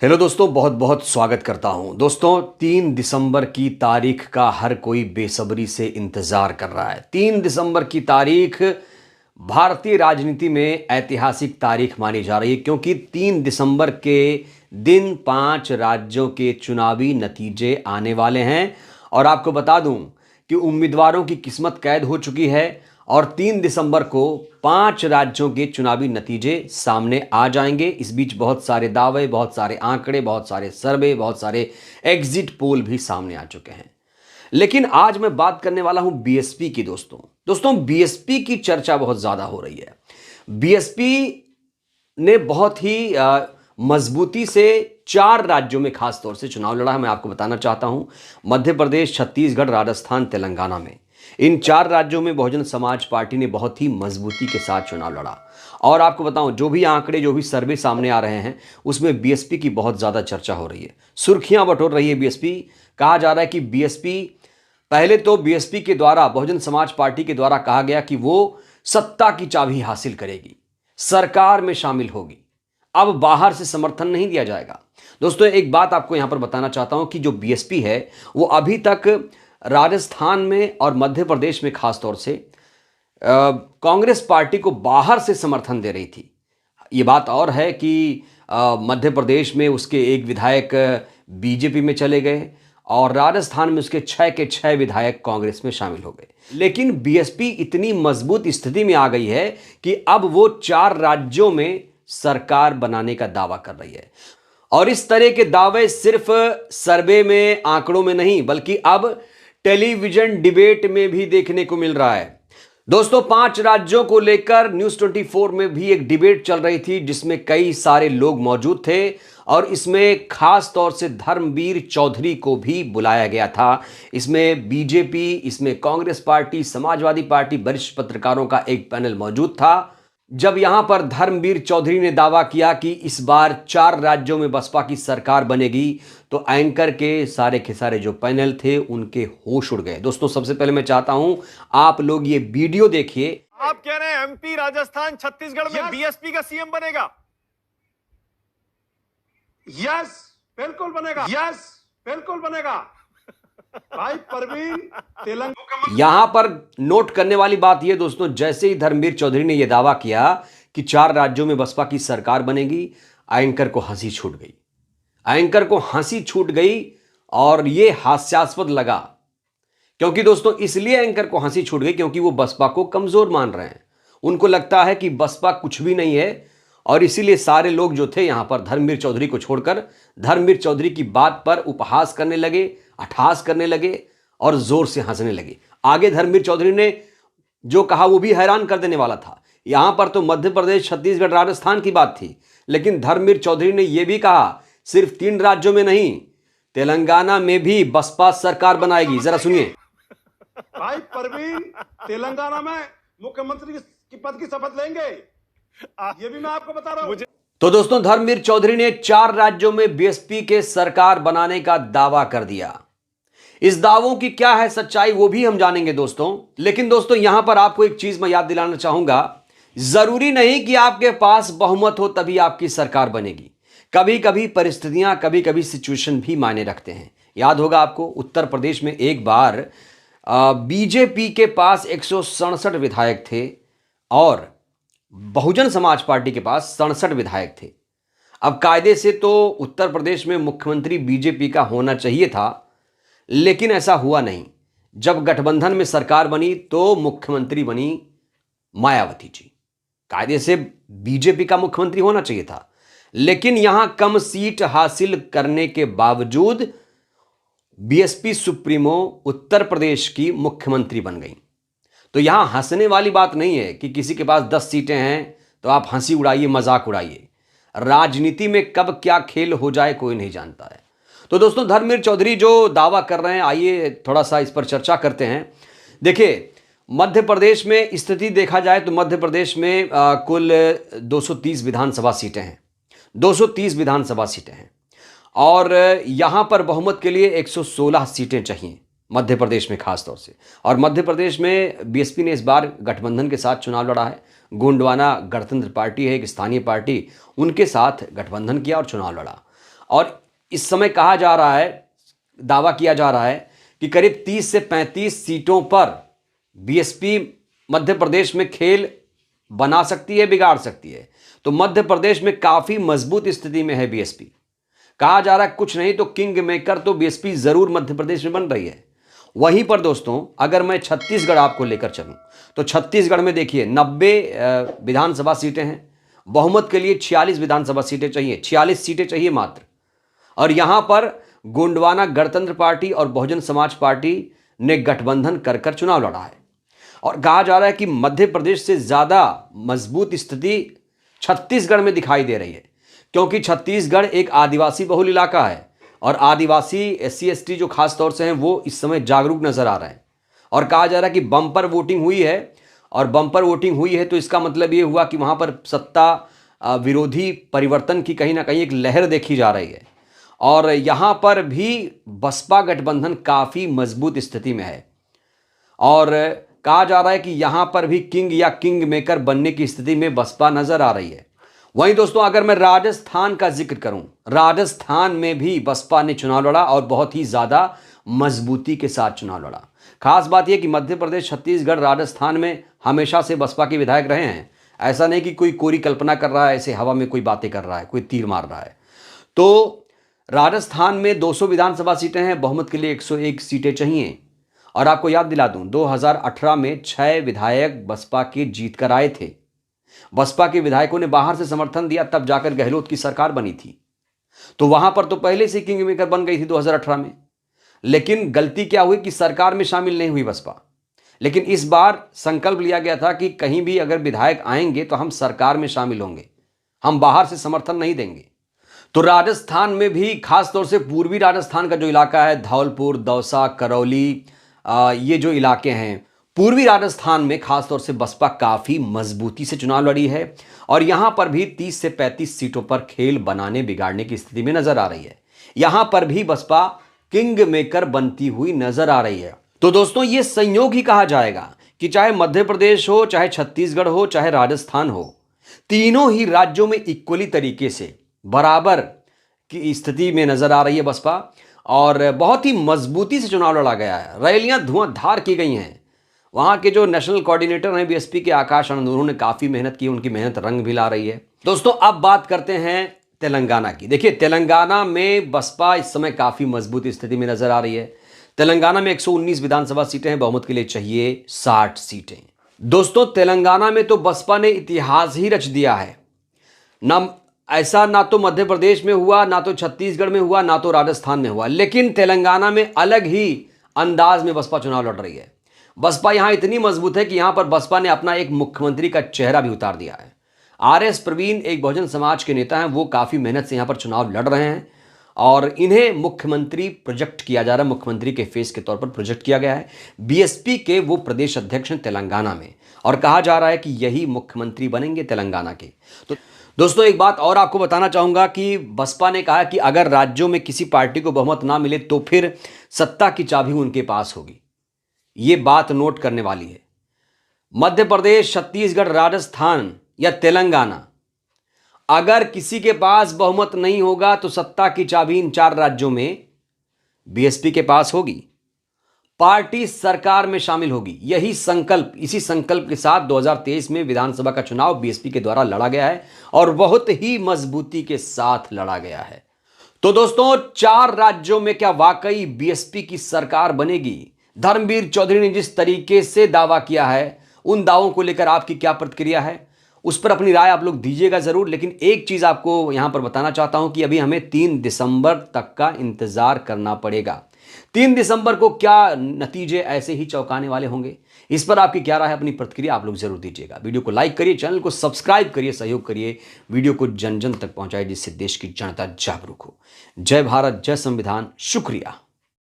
Hello दोस्तों, बहुत बहुत स्वागत करता हूं। दोस्तों, 3 दिसंबर की तारीख का हर कोई बेसब्री से इंतजार कर रहा है। 3 दिसंबर की तारीख भारतीय राजनीति में ऐतिहासिक तारीख मानी जा रही है, क्योंकि 3 दिसंबर के दिन 5 राज्यों के चुनावी नतीजे आने वाले हैं। और आपको बता दूं कि उम्मीदवारों की किस्मत कैद हो चुकी है और 3 दिसंबर को 5 राज्यों के चुनावी नतीजे सामने आ जाएंगे। इस बीच बहुत सारे दावे, बहुत सारे आंकड़े, बहुत सारे सर्वे, बहुत सारे एग्जिट पोल भी सामने आ चुके हैं। लेकिन आज मैं बात करने वाला हूं बीएसपी की। दोस्तों बीएसपी की चर्चा बहुत ज्यादा हो रही है। बीएसपी ने बहुत ही मजबूती से 4 राज्यों में खास तौर से चुनाव लड़ा है। मैं आपको बताना चाहता हूं, मध्य प्रदेश, छत्तीसगढ़, राजस्थान, तेलंगाना में, इन 4 राज्यों में बहुजन समाज पार्टी ने बहुत ही मजबूती के साथ चुनाव लड़ा। और आपको बताऊं, जो भी आंकड़े, जो भी सर्वे सामने आ रहे हैं, उसमें बीएसपी की बहुत ज्यादा चर्चा हो रही है, सुर्खियां बटोर रही है बीएसपी। कहा जा रहा है कि बीएसपी, पहले तो बीएसपी के द्वारा, बहुजन समाज पार्टी के द्वारा कहा गया कि वो सत्ता की चाबी हासिल करेगी, सरकार में शामिल होगी, अब बाहर से समर्थन नहीं दिया जाएगा। दोस्तों, एक बात आपको यहां पर बताना चाहता हूं कि जो बीएसपी है वो अभी तक राजस्थान में और मध्य प्रदेश में खास तौर से कांग्रेस पार्टी को बाहर से समर्थन दे रही थी। ये बात और है कि मध्य प्रदेश में उसके एक विधायक बीजेपी में चले गए और राजस्थान में उसके 6 के 6 विधायक कांग्रेस में शामिल हो गए। लेकिन बीएसपी इतनी मजबूत स्थिति में आ गई है कि अब वो 4 राज्यों में सरकार बनाने का दावा कर रही है। और इस तरह के दावे सिर्फ सर्वे में, आंकड़ों में नहीं, बल्कि अब टेलीविजन डिबेट में भी देखने को मिल रहा है। दोस्तों, 5 राज्यों को लेकर न्यूज 24 में भी एक डिबेट चल रही थी, जिसमें कई सारे लोग मौजूद थे और इसमें खास तौर से धर्मवीर चौधरी को भी बुलाया गया था। इसमें बीजेपी, इसमें कांग्रेस पार्टी, समाजवादी पार्टी, वरिष्ठ पत्रकारों का एक पैनल मौजूद था। जब यहां पर धर्मवीर चौधरी ने दावा किया कि इस बार 4 राज्यों में बसपा की सरकार बनेगी, तो एंकर के सारे जो पैनल थे उनके होश उड़ गए। दोस्तों, सबसे पहले मैं चाहता हूं आप लोग ये वीडियो देखिए। आप कह रहे हैं एमपी, राजस्थान, छत्तीसगढ़ में बीएसपी का सीएम बनेगा? यस, बिल्कुल बनेगा। यस, बिल्कुल बनेगा। भाई परवीन, तेलंगाना। यहां पर नोट करने वाली बात यह दोस्तों, जैसे ही धर्मवीर चौधरी ने यह दावा किया कि 4 राज्यों में बसपा की सरकार बनेगी, एंकर को हंसी छूट गई। एंकर को हंसी छूट गई और यह हास्यास्पद लगा। क्योंकि दोस्तों, इसलिए एंकर को हंसी छूट गई क्योंकि वो बसपा को कमजोर मान रहे हैं। उनको लगता है कि बसपा कुछ भी नहीं है और इसीलिए सारे लोग जो थे यहां पर धर्मवीर चौधरी को छोड़कर धर्मवीर चौधरी की बात पर उपहास करने लगे, अट्टहास करने लगे और जोर से हंसने लगे। आगे धर्मवीर चौधरी ने जो कहा वो भी हैरान कर देने वाला था। यहां पर तो मध्य प्रदेश, छत्तीसगढ़, राजस्थान की बात थी, लेकिन धर्मवीर चौधरी ने यह भी कहा सिर्फ 3 राज्यों में नहीं, तेलंगाना में भी बसपा सरकार बनाएगी। जरा सुनिए। भाई परवीन तेलंगाना में मुख्यमंत्री की पद की शपथ लेंगे, ये भी मैं आपको बता रहा हूं। तो दोस्तों, धर्मवीर चौधरी ने 4 राज्यों में बीएसपी के सरकार बनाने का दावा कर दिया। इस दावों की क्या है सच्चाई, वो भी हम जानेंगे दोस्तों। लेकिन दोस्तों, यहां पर आपको एक चीज मैं याद दिलाना चाहूंगा, जरूरी नहीं कि आपके पास बहुमत हो तभी आपकी सरकार बनेगी। कभी कभी परिस्थितियां, कभी कभी सिचुएशन भी मायने रखते हैं। याद होगा आपको, उत्तर प्रदेश में एक बार बीजेपी के पास 167 विधायक थे और बहुजन समाज पार्टी के पास 67 विधायक थे। अब कायदे से तो उत्तर प्रदेश में मुख्यमंत्री बीजेपी का होना चाहिए था, लेकिन ऐसा हुआ नहीं। जब गठबंधन में सरकार बनी तो मुख्यमंत्री बनी मायावती जी। कायदे से बीजेपी का मुख्यमंत्री होना चाहिए था, लेकिन यहां कम सीट हासिल करने के बावजूद बीएसपी सुप्रीमो उत्तर प्रदेश की मुख्यमंत्री बन गई। तो यहां हंसने वाली बात नहीं है कि किसी के पास 10 सीटें हैं तो आप हंसी उड़ाइए, मजाक उड़ाइए। राजनीति में कब क्या खेल हो जाए कोई नहीं जानता है। तो दोस्तों, धर्मवीर चौधरी जो दावा कर रहे हैं, आइए थोड़ा सा इस पर चर्चा करते हैं। देखिए, मध्य प्रदेश में स्थिति देखा जाए तो मध्य प्रदेश में कुल 230 विधानसभा सीटें हैं। 230 विधानसभा सीटें हैं और यहां पर बहुमत के लिए 116 सीटें चाहिए मध्य प्रदेश में खास तौर से। और मध्य प्रदेश में बीएसपी ने इस बार गठबंधन के साथ चुनाव लड़ा है। गोंडवाना गणतंत्र पार्टी है, एक स्थानीय पार्टी, उनके साथ गठबंधन किया और चुनाव लड़ा। और इस समय कहा जा रहा है, दावा किया जा रहा है कि करीब 30 से 35 सीटों पर बीएसपी मध्य प्रदेश में खेल बना सकती है, बिगाड़ सकती है। तो मध्य प्रदेश में काफी मजबूत स्थिति में है बीएसपी। कहा जा रहा है कुछ नहीं तो किंग मेकर तो बीएसपी जरूर मध्य प्रदेश में बन रही है। वहीं पर दोस्तों अगर मैं छत्तीसगढ़ आपको लेकर चलूं तो छत्तीसगढ़ में देखिए 90 विधानसभा सीटें हैं। बहुमत के लिए 46 विधानसभा सीटें चाहिए, 46 सीटें चाहिए मात्र। और यहां पर गोंडवाना गणतंत्र पार्टी और बहुजन समाज पार्टी ने गठबंधन कर चुनाव लड़ा है। और कहा जा रहा है कि मध्य प्रदेश से ज्यादा मजबूत स्थिति छत्तीसगढ़ में दिखाई दे रही है, क्योंकि छत्तीसगढ़ एक आदिवासी बहुल इलाका है और आदिवासी SC ST जो खास तौर से हैं वो इस समय जागरूक नजर आ रहे हैं। और कहा जा रहा है कि बम्पर वोटिंग हुई है, और बम्पर वोटिंग हुई है तो इसका मतलब ये हुआ कि वहां पर सत्ता विरोधी परिवर्तन की कहीं ना कहीं एक लहर देखी जा रही है। और यहां पर भी बसपा गठबंधन काफी मजबूत स्थिति में है और कहा जा रहा है कि यहां पर भी किंग या किंग मेकर बनने की स्थिति में बसपा नजर आ रही है। वहीं दोस्तों अगर मैं राजस्थान का जिक्र करूं, राजस्थान में भी बसपा ने चुनाव लड़ा और बहुत ही ज्यादा मजबूती के साथ चुनाव लड़ा। खास बात यह कि मध्य प्रदेश, छत्तीसगढ़, राजस्थान में हमेशा से बसपा के विधायक रहे हैं। ऐसा नहीं कि कोई कोरी कल्पना कर रहा है, ऐसे हवा में कोई बातें कर रहा है, कोई तीर मार रहा है। तो राजस्थान में 200 विधानसभा सीटें हैं, बहुमत के लिए 101 सीटें चाहिए। और आपको याद दिला दूं 2018 में 6 विधायक बसपा के जीत कर आए थे। बसपा के विधायकों ने बाहर से समर्थन दिया, तब जाकर गहलोत की सरकार बनी थी। तो वहां पर तो पहले से किंग मेकर बन गई थी 2018 में। लेकिन गलती क्या हुई कि सरकार में शामिल नहीं हुई बसपा। लेकिन इस बार संकल्प लिया गया था कि कहीं भी अगर विधायक आएंगे तो हम सरकार में शामिल होंगे, हम बाहर से समर्थन नहीं देंगे। तो राजस्थान में भी खासतौर से पूर्वी राजस्थान का जो इलाका है, धौलपुर, दौसा, करौली, ये जो इलाके हैं पूर्वी राजस्थान में खासतौर से बसपा काफी मजबूती से चुनाव लड़ी है। और यहां पर भी 30 से 35 सीटों पर खेल बनाने बिगाड़ने की स्थिति में नजर आ रही है। यहां पर भी बसपा किंग मेकर बनती हुई नजर आ रही है। तो दोस्तों ये संयोग ही कहा जाएगा कि चाहे मध्य प्रदेश हो, चाहे छत्तीसगढ़ हो, चाहे राजस्थान हो, तीनों ही राज्यों में इक्वली तरीके से बराबर की स्थिति में नजर आ रही है बसपा। और बहुत ही मजबूती से चुनाव लड़ा गया है, रैलियां धुआंधार की गई हैं। वहां के जो नेशनल कोऑर्डिनेटर हैं बीएसपी के, आकाश आनंद, उन्होंने काफी मेहनत की, उनकी मेहनत रंग भी ला रही है। दोस्तों अब बात करते हैं तेलंगाना की। देखिए तेलंगाना में बसपा इस समय काफी मजबूत स्थिति में नजर आ रही है। तेलंगाना में 119 विधानसभा सीटें हैं, बहुमत के लिए चाहिए 60 सीटें। दोस्तों तेलंगाना में तो बसपा ने इतिहास ही रच दिया है। ऐसा ना तो मध्य प्रदेश में हुआ, ना तो छत्तीसगढ़ में हुआ, ना तो राजस्थान में हुआ, लेकिन तेलंगाना में अलग ही अंदाज में बसपा चुनाव लड़ रही है। बसपा यहां इतनी मजबूत है कि यहां पर बसपा ने अपना एक मुख्यमंत्री का चेहरा भी उतार दिया है। RS प्रवीण एक बहुजन समाज के नेता हैं, वो काफी मेहनत से यहां पर चुनाव लड़ रहे हैं और इन्हें मुख्यमंत्री प्रोजेक्ट किया जा रहा है, मुख्यमंत्री के फेस के तौर पर प्रोजेक्ट किया गया है। बीएसपी के वो प्रदेश अध्यक्ष हैं तेलंगाना में और कहा जा रहा है कि यही मुख्यमंत्री बनेंगे तेलंगाना के। तो दोस्तों एक बात और आपको बताना चाहूंगा कि बसपा ने कहा कि अगर राज्यों में किसी पार्टी को बहुमत ना मिले तो फिर सत्ता की चाबी उनके पास होगी। ये बात नोट करने वाली है। मध्य प्रदेश, छत्तीसगढ़, राजस्थान या तेलंगाना, अगर किसी के पास बहुमत नहीं होगा तो सत्ता की चाबी इन 4 राज्यों में बीएसपी के पास होगी। पार्टी सरकार में शामिल होगी। यही संकल्प, इसी संकल्प के साथ 2023 में विधानसभा का चुनाव बीएसपी के द्वारा लड़ा गया है और बहुत ही मजबूती के साथ लड़ा गया है। तो दोस्तों 4 राज्यों में क्या वाकई बीएसपी की सरकार बनेगी? धर्मवीर चौधरी ने जिस तरीके से दावा किया है, उन दावों को लेकर आपकी क्या प्रतिक्रिया है, उस पर अपनी राय आप लोग दीजिएगा जरूर। लेकिन एक चीज आपको यहां पर बताना चाहता हूं कि अभी हमें 3 दिसंबर तक का इंतजार करना पड़ेगा। 3 दिसंबर को क्या नतीजे ऐसे ही चौंकाने वाले होंगे, इस पर आपकी क्या राय है, अपनी प्रतिक्रिया आप लोग जरूर दीजिएगा। वीडियो को लाइक करिए, चैनल को सब्सक्राइब करिए, सहयोग करिए, वीडियो को जन जन तक पहुंचाइए जिससे देश की जनता जागरूक हो। जय भारत, जय संविधान, शुक्रिया।